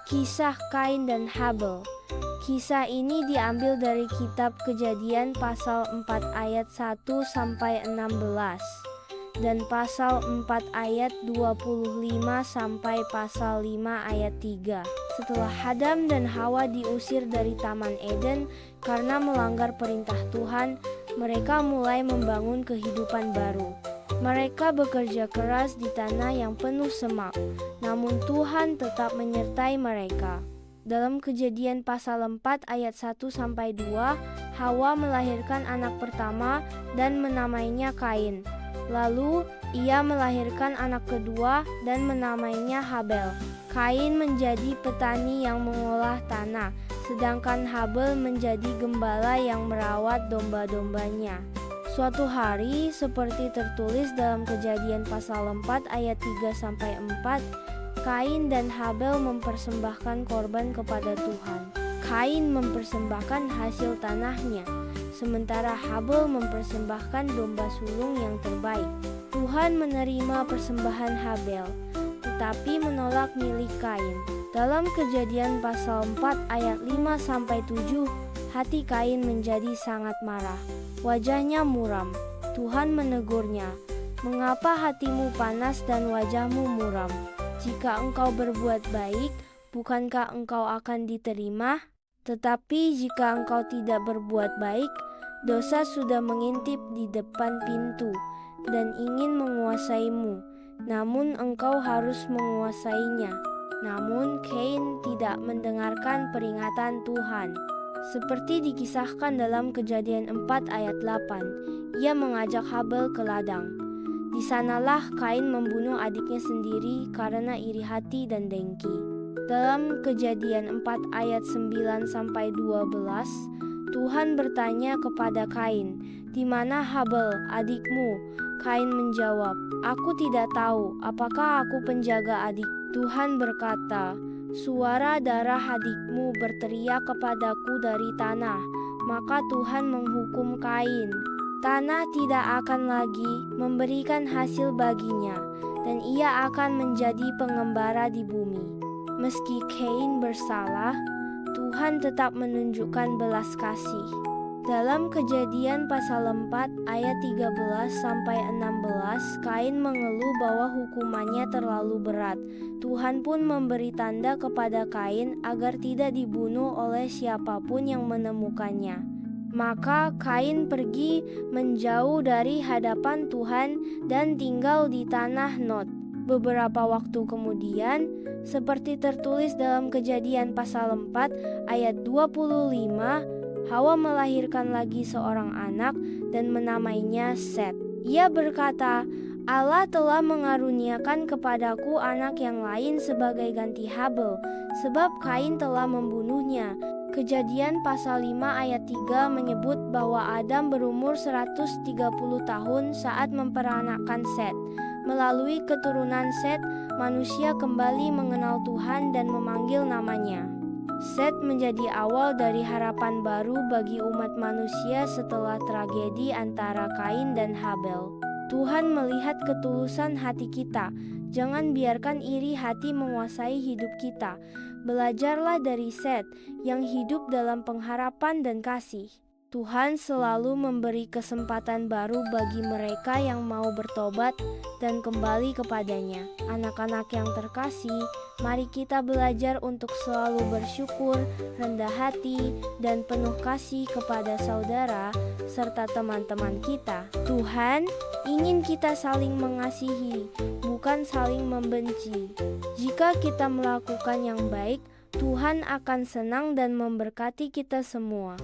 Kisah Kain dan Habel. Kisah ini diambil dari kitab Kejadian pasal 4 ayat 1 sampai 16 dan pasal 4 ayat 25 sampai pasal 5 ayat 3. Setelah Adam dan Hawa diusir dari Taman Eden karena melanggar perintah Tuhan, mereka mulai membangun kehidupan baru. Mereka bekerja keras di tanah yang penuh semak, namun Tuhan tetap menyertai mereka. Dalam Kejadian pasal 4 ayat 1-2, Hawa melahirkan anak pertama dan menamainya Kain. Lalu ia melahirkan anak kedua dan menamainya Habel. Kain menjadi petani yang mengolah tanah, sedangkan Habel menjadi gembala yang merawat domba-dombanya. Suatu hari, seperti tertulis dalam Kejadian pasal 4 ayat 3-4, Kain dan Habel mempersembahkan korban kepada Tuhan. Kain mempersembahkan hasil tanahnya, sementara Habel mempersembahkan domba sulung yang terbaik. Tuhan menerima persembahan Habel, tetapi menolak milik Kain. Dalam Kejadian pasal 4 ayat 5-7, hati Kain menjadi sangat marah. Wajahnya muram. Tuhan menegurnya, "Mengapa hatimu panas dan wajahmu muram? Jika engkau berbuat baik, bukankah engkau akan diterima? Tetapi jika engkau tidak berbuat baik, dosa sudah mengintip di depan pintu dan ingin menguasaimu, namun engkau harus menguasainya." Namun Kain tidak mendengarkan peringatan Tuhan. Seperti dikisahkan dalam Kejadian 4 ayat 8, ia mengajak Habel ke ladang. Di sanalah Kain membunuh adiknya sendiri karena iri hati dan dengki. Dalam Kejadian 4 ayat 9-12, Tuhan bertanya kepada Kain, "Di mana Habel, adikmu?" Kain menjawab, "Aku tidak tahu, apakah aku penjaga adik?" Tuhan berkata, "Suara darah adikmu berteriak kepadaku dari tanah." Maka Tuhan menghukum Kain. Tanah tidak akan lagi memberikan hasil baginya, dan ia akan menjadi pengembara di bumi. Meski Kain bersalah, Tuhan tetap menunjukkan belas kasih. Dalam Kejadian pasal 4 ayat 13-16, Kain mengeluh bahwa hukumannya terlalu berat. Tuhan pun memberi tanda kepada Kain agar tidak dibunuh oleh siapapun yang menemukannya. Maka Kain pergi menjauh dari hadapan Tuhan dan tinggal di tanah Nod. Beberapa waktu kemudian, seperti tertulis dalam Kejadian pasal 4 ayat 25, Hawa melahirkan lagi seorang anak dan menamainya Set. Ia berkata, "Allah telah mengaruniakan kepadaku anak yang lain sebagai ganti Habel, sebab Kain telah membunuhnya." Kejadian pasal 5 ayat 3 menyebut bahwa Adam berumur 130 tahun saat memperanakkan Set. Melalui keturunan Set, manusia kembali mengenal Tuhan dan memanggil namanya. Set menjadi awal dari harapan baru bagi umat manusia setelah tragedi antara Kain dan Habel. Tuhan melihat ketulusan hati kita. Jangan biarkan iri hati menguasai hidup kita. Belajarlah dari Set yang hidup dalam pengharapan dan kasih. Tuhan selalu memberi kesempatan baru bagi mereka yang mau bertobat dan kembali kepadanya. Anak-anak yang terkasih, mari kita belajar untuk selalu bersyukur, rendah hati, dan penuh kasih kepada saudara serta teman-teman kita. Tuhan ingin kita saling mengasihi, bukan saling membenci. Jika kita melakukan yang baik, Tuhan akan senang dan memberkati kita semua.